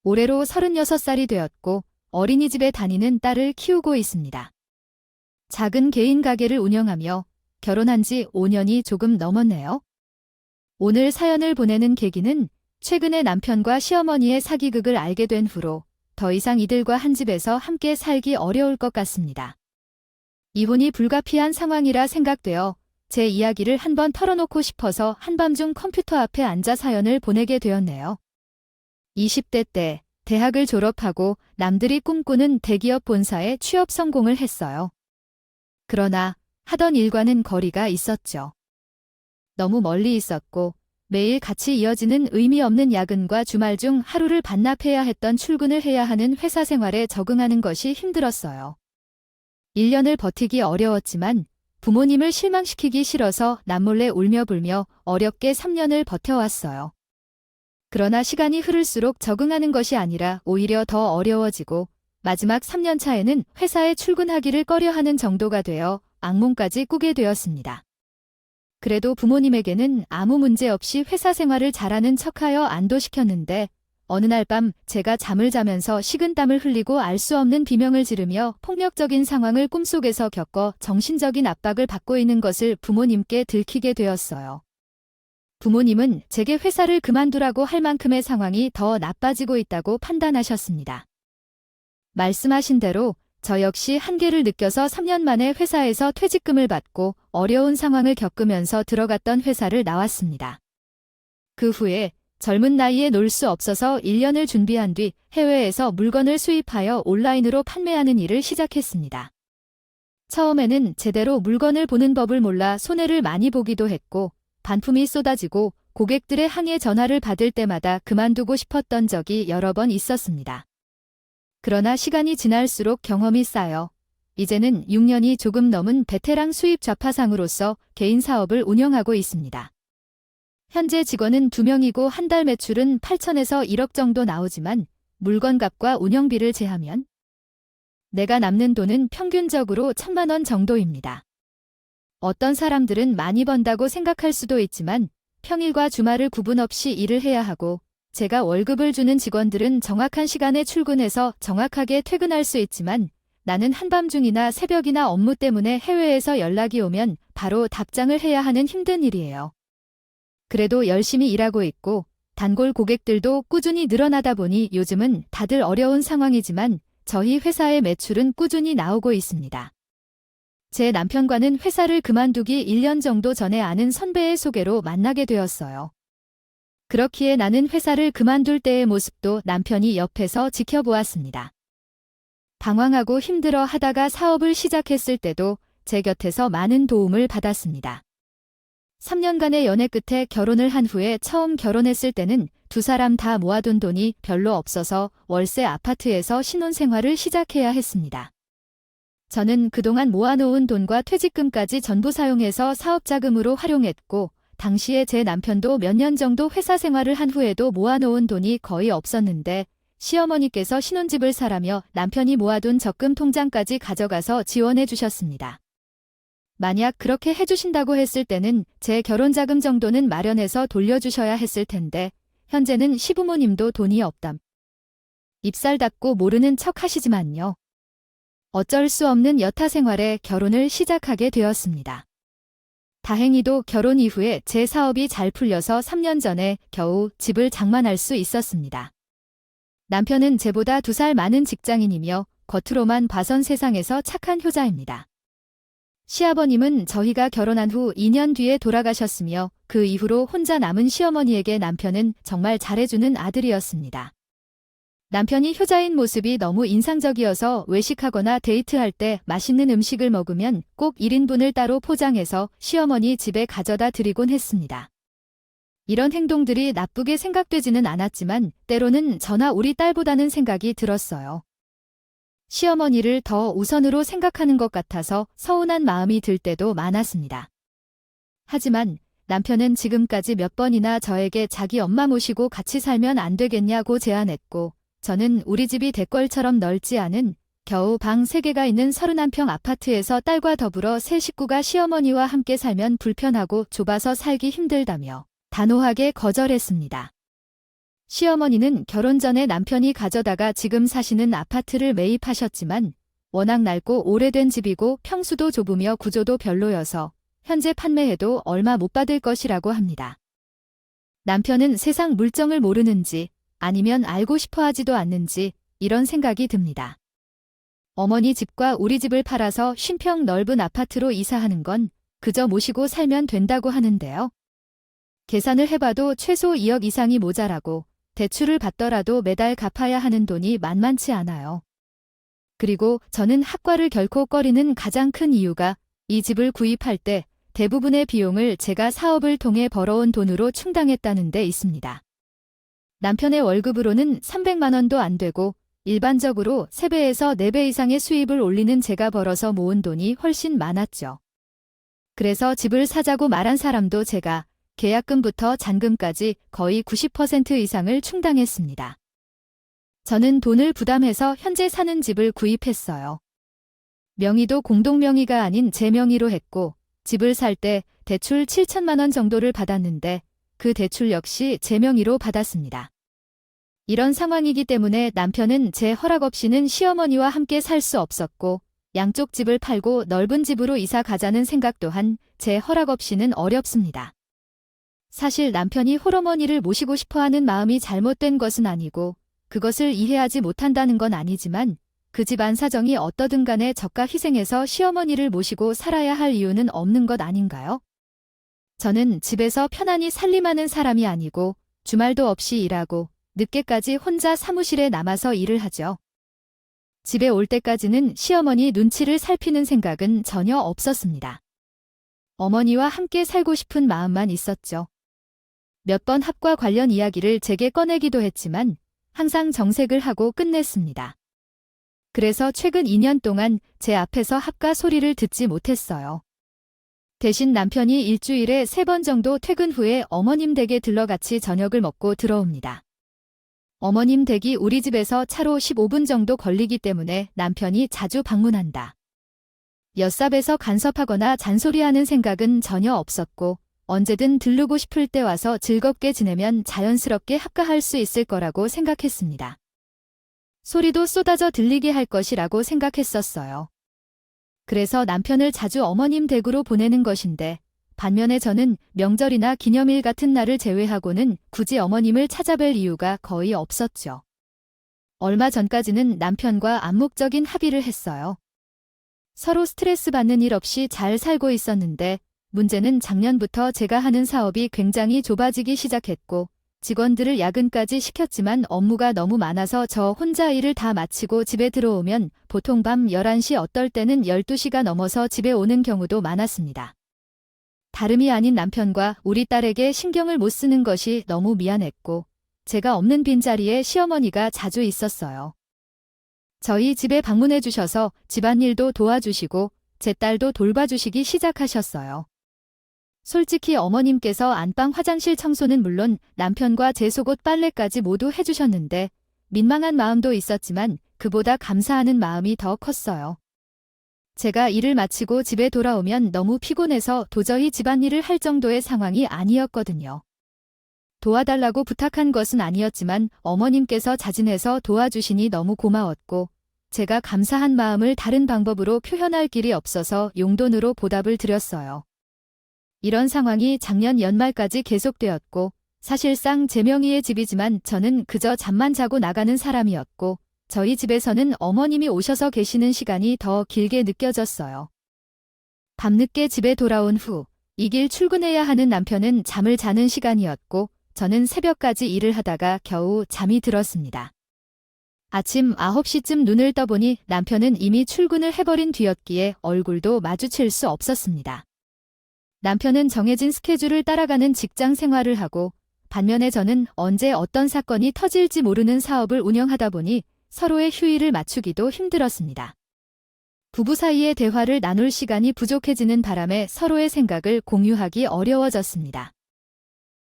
올해로 36살이 되었고 어린이집에 다니는 딸을 키우고 있습니다. 작은 개인 가게를 운영하며 결혼한 지 5년이 조금 넘었네요. 오늘 사연을 보내는 계기는 최근에 남편과 시어머니의 사기극을 알게 된 후로 더 이상 이들과 한 집에서 함께 살기 어려울 것 같습니다. 이혼이 불가피한 상황이라 생각되어 제 이야기를 한번 털어놓고 싶어서 한밤중 컴퓨터 앞에 앉아 사연을 보내게 되었네요. 20대 때 대학을 졸업하고 남들이 꿈꾸는 대기업 본사에 취업 성공을 했어요. 그러나 하던 일과는 거리가 있었죠. 너무 멀리 있었고 매일 같이 이어지는 의미 없는 야근과 주말 중 하루를 반납해야 했던 출근을 해야 하는 회사 생활에 적응하는 것이 힘들었어요. 1년을 버티기 어려웠지만 부모님을 실망시키기 싫어서 남몰래 울며 불며 어렵게 3년을 버텨왔어요. 그러나 시간이 흐를수록 적응하는 것이 아니라 오히려 더 어려워지고 마지막 3년 차에는 회사에 출근하기를 꺼려하는 정도가 되어 악몽까지 꾸게 되었습니다. 그래도 부모님에게는 아무 문제 없이 회사 생활을 잘하는 척하여 안도시켰는데 어느 날 밤 제가 잠을 자면서 식은땀을 흘리고 알 수 없는 비명을 지르며 폭력적인 상황을 꿈속에서 겪어 정신적인 압박을 받고 있는 것을 부모님께 들키게 되었어요. 부모님은 제게 회사를 그만두라고 할 만큼의 상황이 더 나빠지고 있다고 판단하셨습니다. 말씀하신 대로 저 역시 한계를 느껴서 3년 만에 회사에서 퇴직금을 받고 어려운 상황을 겪으면서 들어갔던 회사를 나왔습니다. 그 후에 젊은 나이에 놀 수 없어서 1년을 준비한 뒤 해외에서 물건을 수입하여 온라인으로 판매하는 일을 시작했습니다. 처음에는 제대로 물건을 보는 법을 몰라 손해를 많이 보기도 했고 반품이 쏟아지고 고객들의 항해 전화를 받을 때마다 그만두고 싶었던 적이 여러 번 있었습니다. 그러나 시간이 지날수록 경험이 쌓여 이제는 6년이 조금 넘은 베테랑 수입 좌파상으로서 개인 사업을 운영하고 있습니다. 현재 직원은 2명이고 한 달 매출은 8천에서 1억 정도 나오지만 물건값과 운영비를 제하면 내가 남는 돈은 평균적으로 1,000만 원 정도입니다. 어떤 사람들은 많이 번다고 생각할 수도 있지만 평일과 주말을 구분 없이 일을 해야 하고 제가 월급을 주는 직원들은 정확한 시간에 출근해서 정확하게 퇴근할 수 있지만 나는 한밤중이나 새벽이나 업무 때문에 해외에서 연락이 오면 바로 답장을 해야 하는 힘든 일이에요. 그래도 열심히 일하고 있고 단골 고객들도 꾸준히 늘어나다 보니 요즘은 다들 어려운 상황이지만 저희 회사의 매출은 꾸준히 나오고 있습니다. 제 남편과는 회사를 그만두기 1년 정도 전에 아는 선배의 소개로 만나게 되었어요. 그렇기에 나는 회사를 그만둘 때의 모습도 남편이 옆에서 지켜보았습니다. 방황하고 힘들어 하다가 사업을 시작했을 때도 제 곁에서 많은 도움을 받았습니다. 3년간의 연애 끝에 결혼을 한 후에 처음 결혼했을 때는 두 사람 다 모아둔 돈이 별로 없어서 월세 아파트에서 신혼생활을 시작해야 했습니다. 저는 그동안 모아놓은 돈과 퇴직금까지 전부 사용해서 사업자금으로 활용했고 당시에 제 남편도 몇 년 정도 회사 생활을 한 후에도 모아놓은 돈이 거의 없었는데 시어머니께서 신혼집을 사라며 남편이 모아둔 적금 통장까지 가져가서 지원해 주셨습니다. 만약 그렇게 해주신다고 했을 때는 제 결혼자금 정도는 마련해서 돌려주셔야 했을 텐데 현재는 시부모님도 돈이 없담. 입살 닫고 모르는 척 하시지만요. 어쩔 수 없는 여타 생활에 결혼을 시작하게 되었습니다. 다행히도 결혼 이후에 제 사업이 잘 풀려서 3년 전에 겨우 집을 장만할 수 있었습니다. 남편은 제보다 2살 많은 직장인이며 겉으로만 봐선 세상에서 착한 효자입니다. 시아버님은 저희가 결혼한 후 2년 뒤에 돌아가셨으며 그 이후로 혼자 남은 시어머니에게 남편은 정말 잘해주는 아들이었습니다. 남편이 효자인 모습이 너무 인상적이어서 외식하거나 데이트할 때 맛있는 음식을 먹으면 꼭 1인분을 따로 포장해서 시어머니 집에 가져다 드리곤 했습니다. 이런 행동들이 나쁘게 생각되지는 않았지만 때로는 저나 우리 딸보다는 생각이 들었어요. 시어머니를 더 우선으로 생각하는 것 같아서 서운한 마음이 들 때도 많았습니다. 하지만 남편은 지금까지 몇 번이나 저에게 자기 엄마 모시고 같이 살면 안 되겠냐고 제안했고 저는 우리 집이 대궐처럼 넓지 않은 겨우 방 3개가 있는 31평 아파트에서 딸과 더불어 세 식구가 시어머니와 함께 살면 불편하고 좁아서 살기 힘들다며 단호하게 거절했습니다. 시어머니는 결혼 전에 남편이 가져다가 지금 사시는 아파트를 매입하셨지만 워낙 낡고 오래된 집이고 평수도 좁으며 구조도 별로여서 현재 판매해도 얼마 못 받을 것이라고 합니다. 남편은 세상 물정을 모르는지 아니면 알고 싶어 하지도 않는지 이런 생각이 듭니다. 어머니 집과 우리 집을 팔아서 50평 넓은 아파트로 이사하는 건 그저 모시고 살면 된다고 하는데요. 계산을 해봐도 최소 2억 이상이 모자라고 대출을 받더라도 매달 갚아야 하는 돈이 만만치 않아요. 그리고 저는 학과를 결코 꺼리는 가장 큰 이유가 이 집을 구입할 때 대부분의 비용을 제가 사업을 통해 벌어온 돈으로 충당했다는 데 있습니다. 남편의 월급으로는 300만 원도 안 되고 일반적으로 3배에서 4배 이상의 수입을 올리는 제가 벌어서 모은 돈이 훨씬 많았죠. 그래서 집을 사자고 말한 사람도 제가 계약금부터 잔금까지 거의 90% 이상을 충당했습니다. 저는 돈을 부담해서 현재 사는 집을 구입했어요. 명의도 공동명의가 아닌 제 명의로 했고 집을 살 때 대출 7천만 원 정도를 받았는데 그 대출 역시 제 명의로 받았습니다. 이런 상황이기 때문에 남편은 제 허락 없이는 시어머니와 함께 살 수 없었고 양쪽 집을 팔고 넓은 집으로 이사 가자는 생각 또한 제 허락 없이는 어렵습니다. 사실 남편이 홀어머니를 모시고 싶어하는 마음이 잘못된 것은 아니고 그것을 이해하지 못한다는 건 아니지만 그 집안 사정이 어떠든 간에 저가 희생해서 시어머니를 모시고 살아야 할 이유는 없는 것 아닌가요? 저는 집에서 편안히 살림하는 사람이 아니고 주말도 없이 일하고 늦게까지 혼자 사무실에 남아서 일을 하죠. 집에 올 때까지는 시어머니 눈치를 살피는 생각은 전혀 없었습니다. 어머니와 함께 살고 싶은 마음만 있었죠. 몇 번 합과 관련 이야기를 제게 꺼내기도 했지만 항상 정색을 하고 끝냈습니다. 그래서 최근 2년 동안 제 앞에서 합과 소리를 듣지 못했어요. 대신 남편이 일주일에 3번 정도 퇴근 후에 어머님 댁에 들러 같이 저녁을 먹고 들어옵니다. 어머님 댁이 우리 집에서 차로 15분 정도 걸리기 때문에 남편이 자주 방문한다. 엿삽에서 간섭하거나 잔소리하는 생각은 전혀 없었고 언제든 들르고 싶을 때 와서 즐겁게 지내면 자연스럽게 합가할 수 있을 거라고 생각했습니다. 소리도 쏟아져 들리게 할 것이라고 생각했었어요. 그래서 남편을 자주 어머님 댁으로 보내는 것인데 반면에 저는 명절이나 기념일 같은 날을 제외하고는 굳이 어머님을 찾아뵐 이유가 거의 없었죠. 얼마 전까지는 남편과 암묵적인 합의를 했어요. 서로 스트레스 받는 일 없이 잘 살고 있었는데 문제는 작년부터 제가 하는 사업이 굉장히 좁아지기 시작했고 직원들을 야근까지 시켰지만 업무가 너무 많아서 저 혼자 일을 다 마치고 집에 들어오면 보통 밤 11시 어떨 때는 12시가 넘어서 집에 오는 경우도 많았습니다. 다름이 아닌 남편과 우리 딸에게 신경을 못 쓰는 것이 너무 미안했고 제가 없는 빈자리에 시어머니가 자주 있었어요. 저희 집에 방문해 주셔서 집안일도 도와주시고 제 딸도 돌봐주시기 시작하셨어요. 솔직히 어머님께서 안방 화장실 청소는 물론 남편과 제 속옷 빨래까지 모두 해주셨는데 민망한 마음도 있었지만 그보다 감사하는 마음이 더 컸어요. 제가 일을 마치고 집에 돌아오면 너무 피곤해서 도저히 집안일을 할 정도의 상황이 아니었거든요. 도와달라고 부탁한 것은 아니었지만 어머님께서 자진해서 도와주시니 너무 고마웠고 제가 감사한 마음을 다른 방법으로 표현할 길이 없어서 용돈으로 보답을 드렸어요. 이런 상황이 작년 연말까지 계속되었고 사실상 제 명의의 집이지만 저는 그저 잠만 자고 나가는 사람이었고 저희 집에서는 어머님이 오셔서 계시는 시간이 더 길게 느껴졌어요. 밤늦게 집에 돌아온 후 이 길 출근해야 하는 남편은 잠을 자는 시간이었고 저는 새벽까지 일을 하다가 겨우 잠이 들었습니다. 아침 9시쯤 눈을 떠보니 남편은 이미 출근을 해버린 뒤였기에 얼굴도 마주칠 수 없었습니다. 남편은 정해진 스케줄을 따라가는 직장 생활을 하고 반면에 저는 언제 어떤 사건이 터질지 모르는 사업을 운영하다 보니 서로의 휴일을 맞추기도 힘들었습니다. 부부 사이의 대화를 나눌 시간이 부족해지는 바람에 서로의 생각을 공유하기 어려워졌습니다.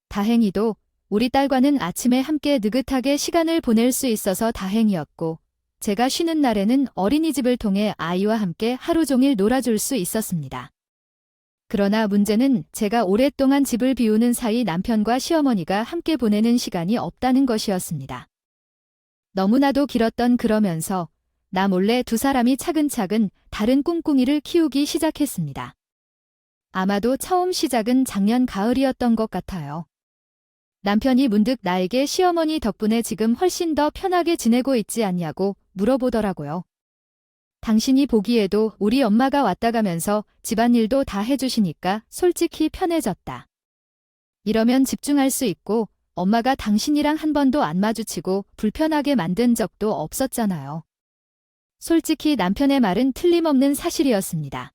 다행히도 우리 딸과는 아침에 함께 느긋하게 시간을 보낼 수 있어서 다행이었고 제가 쉬는 날에는 어린이집을 통해 아이와 함께 하루 종일 놀아줄 수 있었습니다. 그러나 문제는 제가 오랫동안 집을 비우는 사이 남편과 시어머니가 함께 보내는 시간이 없다는 것이었습니다. 너무나도 길었던 그러면서 나 몰래 두 사람이 차근차근 다른 꿍꿍이를 키우기 시작했습니다. 아마도 처음 시작은 작년 가을이었던 것 같아요. 남편이 문득 나에게 시어머니 덕분에 지금 훨씬 더 편하게 지내고 있지 않냐고 물어보더라고요. 당신이 보기에도 우리 엄마가 왔다 가면서 집안일도 다 해주시니까 솔직히 편해졌다. 이러면 집중할 수 있고 엄마가 당신이랑 한 번도 안 마주치고 불편하게 만든 적도 없었잖아요. 솔직히 남편의 말은 틀림없는 사실이었습니다.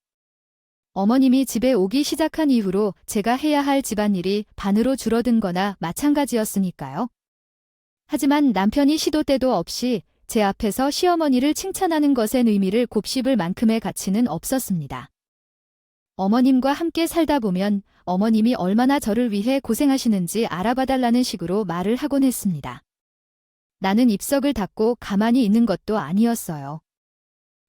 어머님이 집에 오기 시작한 이후로 제가 해야 할 집안일이 반으로 줄어든 거나 마찬가지였으니까요. 하지만 남편이 시도 때도 없이 제 앞에서 시어머니를 칭찬하는 것엔 의미를 곱씹을 만큼의 가치는 없었습니다. 어머님과 함께 살다 보면 어머님이 얼마나 저를 위해 고생하시는지 알아봐달라는 식으로 말을 하곤 했습니다. 나는 입석을 닫고 가만히 있는 것도 아니었어요.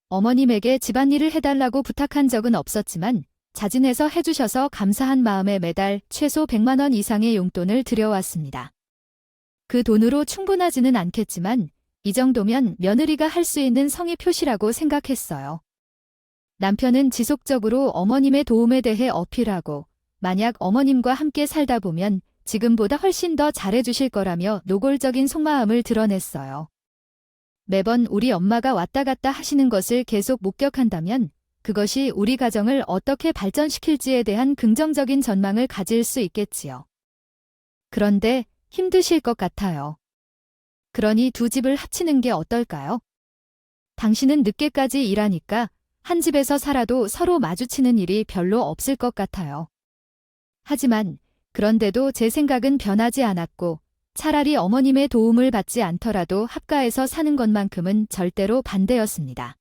어머님에게 집안일을 해달라고 부탁한 적은 없었지만 자진해서 해주셔서 감사한 마음에 매달 최소 100만 원 이상의 용돈을 들여왔습니다. 그 돈으로 충분하지는 않겠지만 이 정도면 며느리가 할 수 있는 성의 표시라고 생각했어요. 남편은 지속적으로 어머님의 도움에 대해 어필하고 만약 어머님과 함께 살다 보면 지금보다 훨씬 더 잘해주실 거라며 노골적인 속마음을 드러냈어요. 매번 우리 엄마가 왔다 갔다 하시는 것을 계속 목격한다면 그것이 우리 가정을 어떻게 발전시킬지에 대한 긍정적인 전망을 가질 수 있겠지요. 그런데 힘드실 것 같아요. 그러니 두 집을 합치는 게 어떨까요? 당신은 늦게까지 일하니까 한 집에서 살아도 서로 마주치는 일이 별로 없을 것 같아요. 하지만 그런데도 제 생각은 변하지 않았고 차라리 어머님의 도움을 받지 않더라도 합가해서 사는 것만큼은 절대로 반대였습니다.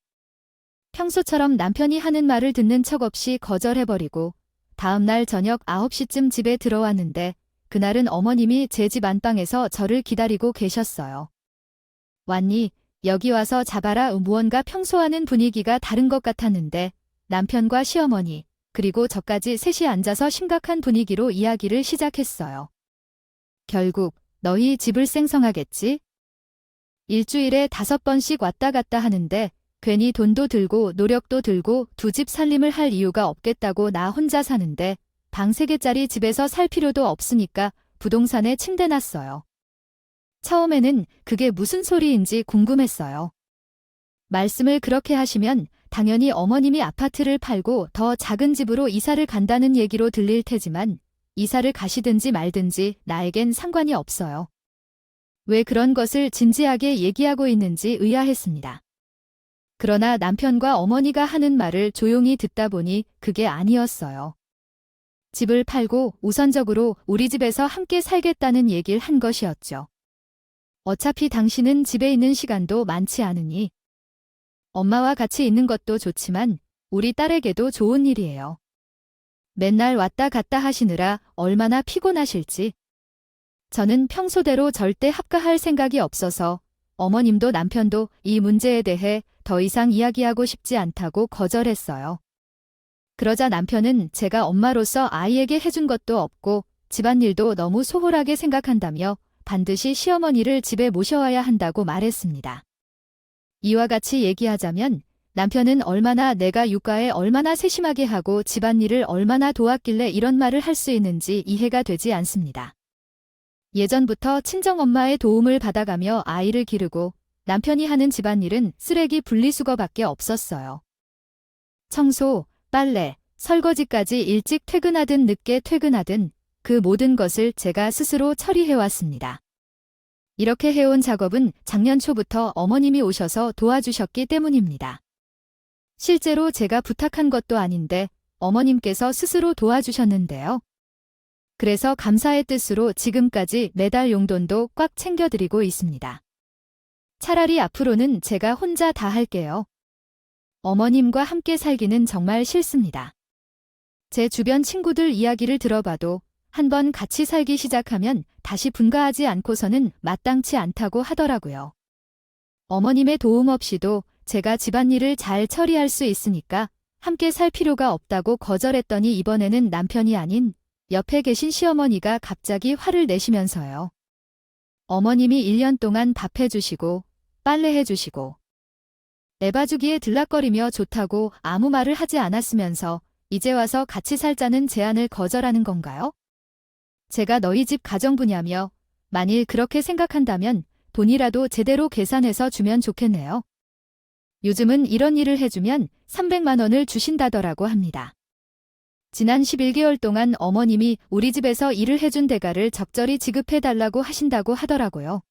평소처럼 남편이 하는 말을 듣는 척 없이 거절해버리고 다음날 저녁 9시쯤 집에 들어왔는데 그날은 어머님이 제 집 안방에서 저를 기다리고 계셨어요. 왔니? 여기 와서 잡아라. 무언가 평소와는 분위기가 다른 것 같았는데 남편과 시어머니 그리고 저까지 셋이 앉아서 심각한 분위기로 이야기를 시작했어요. 결국 너희 집을 생성하겠지? 일주일에 5번씩 왔다 갔다 하는데 괜히 돈도 들고 노력도 들고 두 집 살림을 할 이유가 없겠다고 나 혼자 사는데 방 3개짜리 집에서 살 필요도 없으니까 부동산에 침대 놨어요. 처음에는 그게 무슨 소리인지 궁금했어요. 말씀을 그렇게 하시면 당연히 어머님이 아파트를 팔고 더 작은 집으로 이사를 간다는 얘기로 들릴 테지만 이사를 가시든지 말든지 나에겐 상관이 없어요. 왜 그런 것을 진지하게 얘기하고 있는지 의아했습니다. 그러나 남편과 어머니가 하는 말을 조용히 듣다 보니 그게 아니었어요. 집을 팔고 우선적으로 우리 집에서 함께 살겠다는 얘기를 한 것이었죠. 어차피 당신은 집에 있는 시간도 많지 않으니 엄마와 같이 있는 것도 좋지만 우리 딸에게도 좋은 일이에요. 맨날 왔다 갔다 하시느라 얼마나 피곤하실지. 저는 평소대로 절대 합가할 생각이 없어서 어머님도 남편도 이 문제에 대해 더 이상 이야기하고 싶지 않다고 거절했어요. 그러자 남편은 제가 엄마로서 아이에게 해준 것도 없고 집안일도 너무 소홀하게 생각한다며 반드시 시어머니를 집에 모셔와야 한다고 말했습니다. 이와 같이 얘기하자면 남편은 얼마나 내가 육아에 얼마나 세심하게 하고 집안일을 얼마나 도왔길래 이런 말을 할 수 있는지 이해가 되지 않습니다. 예전부터 친정엄마의 도움을 받아가며 아이를 기르고 남편이 하는 집안일은 쓰레기 분리수거밖에 없었어요. 청소, 빨래, 설거지까지 일찍 퇴근하든 늦게 퇴근하든 그 모든 것을 제가 스스로 처리해왔습니다. 이렇게 해온 작업은 작년 초부터 어머님이 오셔서 도와주셨기 때문입니다. 실제로 제가 부탁한 것도 아닌데 어머님께서 스스로 도와주셨는데요. 그래서 감사의 뜻으로 지금까지 매달 용돈도 꽉 챙겨드리고 있습니다. 차라리 앞으로는 제가 혼자 다 할게요. 어머님과 함께 살기는 정말 싫습니다. 제 주변 친구들 이야기를 들어봐도 한번 같이 살기 시작하면 다시 분가하지 않고서는 마땅치 않다고 하더라고요. 어머님의 도움 없이도 제가 집안일을 잘 처리할 수 있으니까 함께 살 필요가 없다고 거절했더니 이번에는 남편이 아닌 옆에 계신 시어머니가 갑자기 화를 내시면서요. 어머님이 1년 동안 밥 해주시고 빨래 해주시고 애 봐주기에 들락거리며 좋다고 아무 말을 하지 않았으면서 이제 와서 같이 살자는 제안을 거절하는 건가요? 제가 너희 집 가정부냐며 만일 그렇게 생각한다면 돈이라도 제대로 계산해서 주면 좋겠네요. 요즘은 이런 일을 해주면 300만 원을 주신다더라고 합니다. 지난 11개월 동안 어머님이 우리 집에서 일을 해준 대가를 적절히 지급해달라고 하신다고 하더라고요.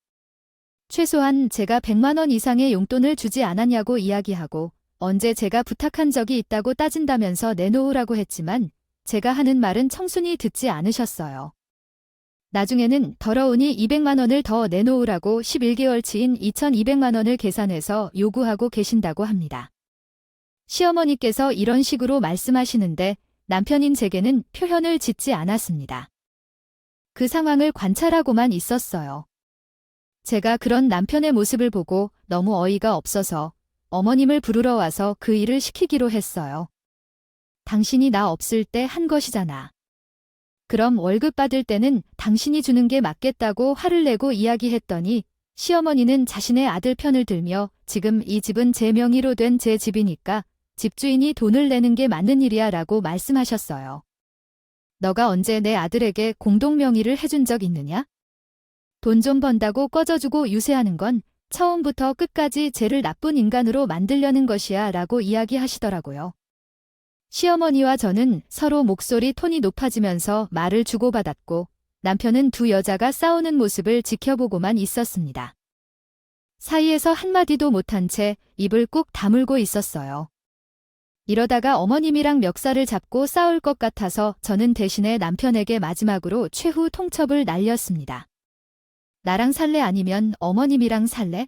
최소한 제가 100만 원 이상의 용돈을 주지 않았냐고 이야기하고 언제 제가 부탁한 적이 있다고 따진다면서 내놓으라고 했지만 제가 하는 말은 청순히 듣지 않으셨어요. 나중에는 더러우니 200만 원을 더 내놓으라고 11개월치인 2,200만 원을 계산해서 요구하고 계신다고 합니다. 시어머니께서 이런 식으로 말씀하시는데 남편인 제게는 표현을 짓지 않았습니다. 그 상황을 관찰하고만 있었어요. 제가 그런 남편의 모습을 보고 너무 어이가 없어서 어머님을 부르러 와서 그 일을 시키기로 했어요. 당신이 나 없을 때 한 것이잖아. 그럼 월급 받을 때는 당신이 주는 게 맞겠다고 화를 내고 이야기했더니 시어머니는 자신의 아들 편을 들며 지금 이 집은 제 명의로 된 제 집이니까 집주인이 돈을 내는 게 맞는 일이야 라고 말씀하셨어요. 너가 언제 내 아들에게 공동명의를 해준 적 있느냐? 돈 좀 번다고 꺼져주고 유세하는 건 처음부터 끝까지 쟤를 나쁜 인간으로 만들려는 것이야 라고 이야기하시더라고요. 시어머니와 저는 서로 목소리 톤이 높아지면서 말을 주고받았고 남편은 두 여자가 싸우는 모습을 지켜보고만 있었습니다. 사이에서 한마디도 못한 채 입을 꾹 다물고 있었어요. 이러다가 어머님이랑 멱살을 잡고 싸울 것 같아서 저는 대신에 남편에게 마지막으로 최후 통첩을 날렸습니다. 나랑 살래 아니면 어머님이랑 살래?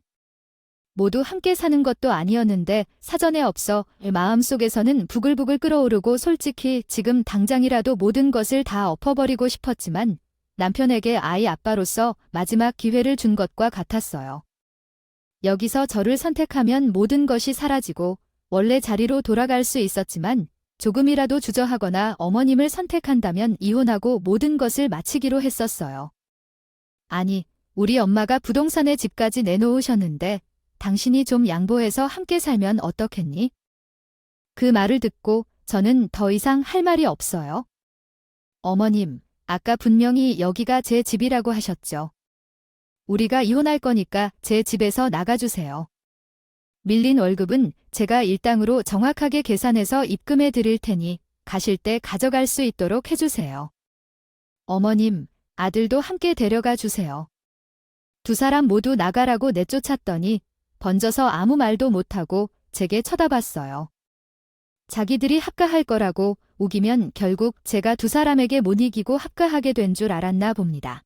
모두 함께 사는 것도 아니었는데 사전에 없어 마음속에서는 부글부글 끓어오르고 솔직히 지금 당장이라도 모든 것을 다 엎어버리고 싶었지만 남편에게 아이 아빠로서 마지막 기회를 준 것과 같았어요. 여기서 저를 선택하면 모든 것이 사라지고 원래 자리로 돌아갈 수 있었지만 조금이라도 주저하거나 어머님을 선택한다면 이혼하고 모든 것을 마치기로 했었어요. 아니, 우리 엄마가 부동산에 집까지 내놓으셨는데 당신이 좀 양보해서 함께 살면 어떻겠니? 그 말을 듣고 저는 더 이상 할 말이 없어요. 어머님, 아까 분명히 여기가 제 집이라고 하셨죠. 우리가 이혼할 거니까 제 집에서 나가주세요. 밀린 월급은 제가 일당으로 정확하게 계산해서 입금해 드릴 테니 가실 때 가져갈 수 있도록 해주세요. 어머님, 아들도 함께 데려가 주세요. 두 사람 모두 나가라고 내쫓았더니 번져서 아무 말도 못하고 제게 쳐다봤어요. 자기들이 합가할 거라고 우기면 결국 제가 두 사람에게 못 이기고 합가하게 된 줄 알았나 봅니다.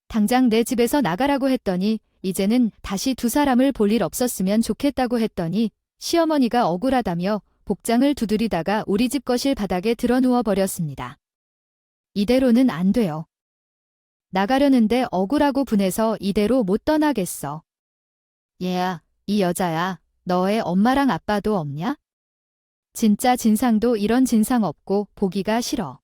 당장 내 집에서 나가라고 했더니 이제는 다시 두 사람을 볼 일 없었으면 좋겠다고 했더니 시어머니가 억울하다며 복장을 두드리다가 우리 집 거실 바닥에 드러누워 버렸습니다. 이대로는 안 돼요. 나가려는데 억울하고 분해서 이대로 못 떠나겠어. 얘야, 이 여자야, 너의 엄마랑 아빠도 없냐? 진짜 진상도 이런 진상 없고 보기가 싫어.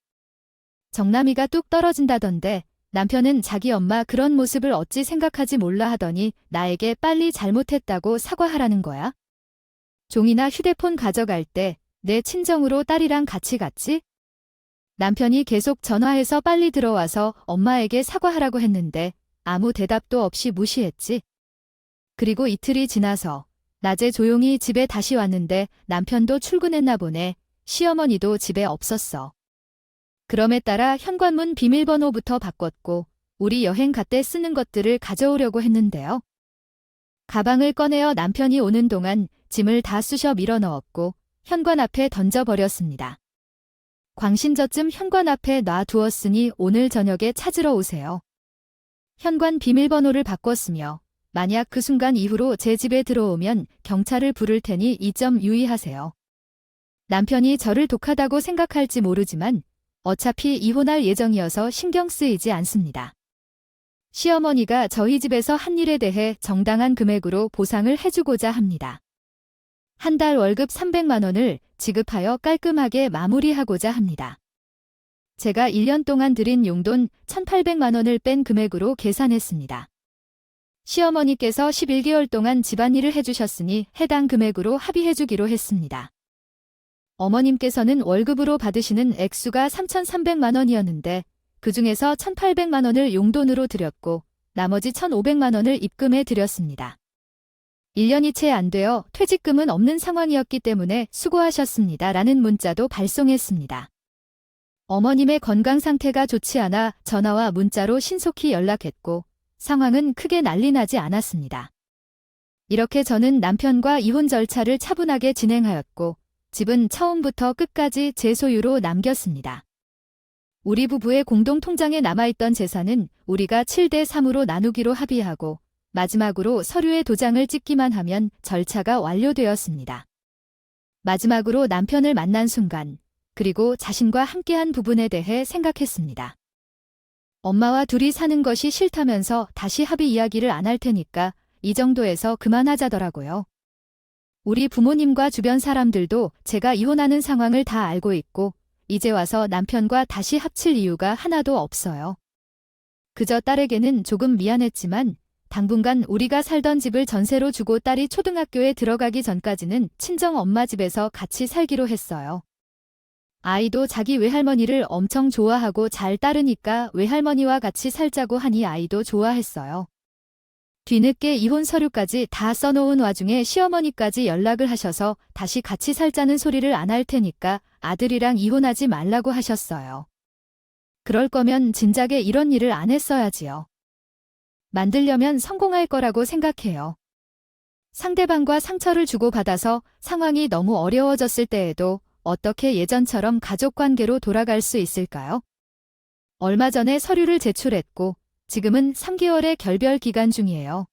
정남이가 뚝 떨어진다던데 남편은 자기 엄마 그런 모습을 어찌 생각하지 몰라 하더니 나에게 빨리 잘못했다고 사과하라는 거야? 종이나 휴대폰 가져갈 때 내 친정으로 딸이랑 같이 갔지? 남편이 계속 전화해서 빨리 들어와서 엄마에게 사과하라고 했는데 아무 대답도 없이 무시했지. 그리고 이틀이 지나서 낮에 조용히 집에 다시 왔는데 남편도 출근했나 보네. 시어머니도 집에 없었어. 그럼에 따라 현관문 비밀번호부터 바꿨고 우리 여행 갈 때 쓰는 것들을 가져오려고 했는데요. 가방을 꺼내어 남편이 오는 동안 짐을 다 쑤셔 밀어 넣었고 현관 앞에 던져버렸습니다. 광신저쯤 현관 앞에 놔두었으니 오늘 저녁에 찾으러 오세요. 현관 비밀번호를 바꿨으며 만약 그 순간 이후로 제 집에 들어오면 경찰을 부를 테니 이 점 유의하세요. 남편이 저를 독하다고 생각할지 모르지만 어차피 이혼할 예정이어서 신경 쓰이지 않습니다. 시어머니가 저희 집에서 한 일에 대해 정당한 금액으로 보상을 해주고자 합니다. 한 달 월급 300만 원을 지급하여 깔끔하게 마무리하고자 합니다. 제가 1년 동안 들인 용돈 1,800만 원을 뺀 금액으로 계산했습니다. 시어머니께서 11개월 동안 집안일을 해주셨으니 해당 금액으로 합의해주기로 했습니다. 어머님께서는 월급으로 받으시는 액수가 3,300만 원이었는데 그 중에서 1,800만 원을 용돈으로 드렸고 나머지 1,500만 원을 입금해 드렸습니다. 1년이 채 안 되어 퇴직금은 없는 상황이었기 때문에 수고하셨습니다. 라는 문자도 발송했습니다. 어머님의 건강 상태가 좋지 않아 전화와 문자로 신속히 연락했고 상황은 크게 난리 나지 않았습니다. 이렇게 저는 남편과 이혼 절차를 차분하게 진행하였고 집은 처음부터 끝까지 제 소유로 남겼습니다. 우리 부부의 공동 통장에 남아있던 재산은 우리가 7대 3으로 나누기로 합의하고 마지막으로 서류에 도장을 찍기만 하면 절차가 완료되었습니다. 마지막으로 남편을 만난 순간 그리고 자신과 함께한 부분에 대해 생각했습니다. 엄마와 둘이 사는 것이 싫다면서 다시 합의 이야기를 안 할 테니까 이 정도에서 그만하자더라고요. 우리 부모님과 주변 사람들도 제가 이혼하는 상황을 다 알고 있고 이제 와서 남편과 다시 합칠 이유가 하나도 없어요. 그저 딸에게는 조금 미안했지만 당분간 우리가 살던 집을 전세로 주고 딸이 초등학교에 들어가기 전까지는 친정 엄마 집에서 같이 살기로 했어요. 아이도 자기 외할머니를 엄청 좋아하고 잘 따르니까 외할머니와 같이 살자고 하니 아이도 좋아했어요. 뒤늦게 이혼 서류까지 다 써놓은 와중에 시어머니까지 연락을 하셔서 다시 같이 살자는 소리를 안 할 테니까 아들이랑 이혼하지 말라고 하셨어요. 그럴 거면 진작에 이런 일을 안 했어야지요. 만들려면 성공할 거라고 생각해요. 상대방과 상처를 주고받아서 상황이 너무 어려워졌을 때에도 어떻게 예전처럼 가족관계로 돌아갈 수 있을까요? 얼마 전에 서류를 제출했고 지금은 3개월의 결별 기간 중이에요.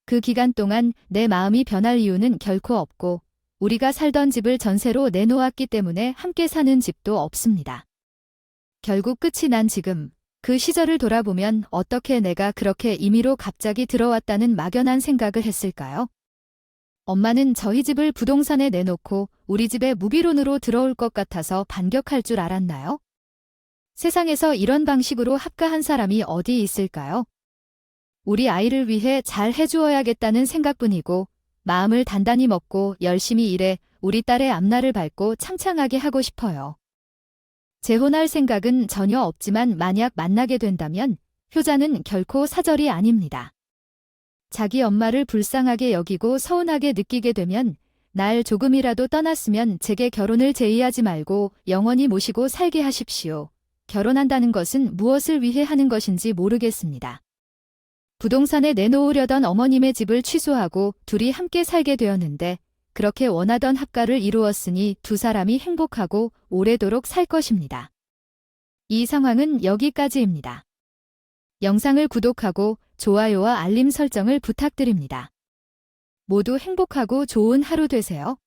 그 기간 동안 내 마음이 변할 이유는 결코 없고 우리가 살던 집을 전세로 내놓았기 때문에 함께 사는 집도 없습니다. 결국 끝이 난 지금 그 시절을 돌아보면 어떻게 내가 그렇게 임의로 갑자기 들어왔다는 막연한 생각을 했을까요? 엄마는 저희 집을 부동산에 내놓고 우리 집에 무비론으로 들어올 것 같아서 반격할 줄 알았나요? 세상에서 이런 방식으로 합가한 사람이 어디 있을까요? 우리 아이를 위해 잘 해주어야겠다는 생각뿐이고 마음을 단단히 먹고 열심히 일해 우리 딸의 앞날을 밝고 창창하게 하고 싶어요. 재혼할 생각은 전혀 없지만 만약 만나게 된다면 효자는 결코 사절이 아닙니다. 자기 엄마를 불쌍하게 여기고 서운하게 느끼게 되면 날 조금이라도 떠났으면 제게 결혼을 제의하지 말고 영원히 모시고 살게 하십시오. 결혼한다는 것은 무엇을 위해 하는 것인지 모르겠습니다. 부동산에 내놓으려던 어머님의 집을 취소하고 둘이 함께 살게 되었는데 그렇게 원하던 합가를 이루었으니 두 사람이 행복하고 오래도록 살 것입니다. 이 상황은 여기까지입니다. 영상을 구독하고 좋아요와 알림 설정을 부탁드립니다. 모두 행복하고 좋은 하루 되세요.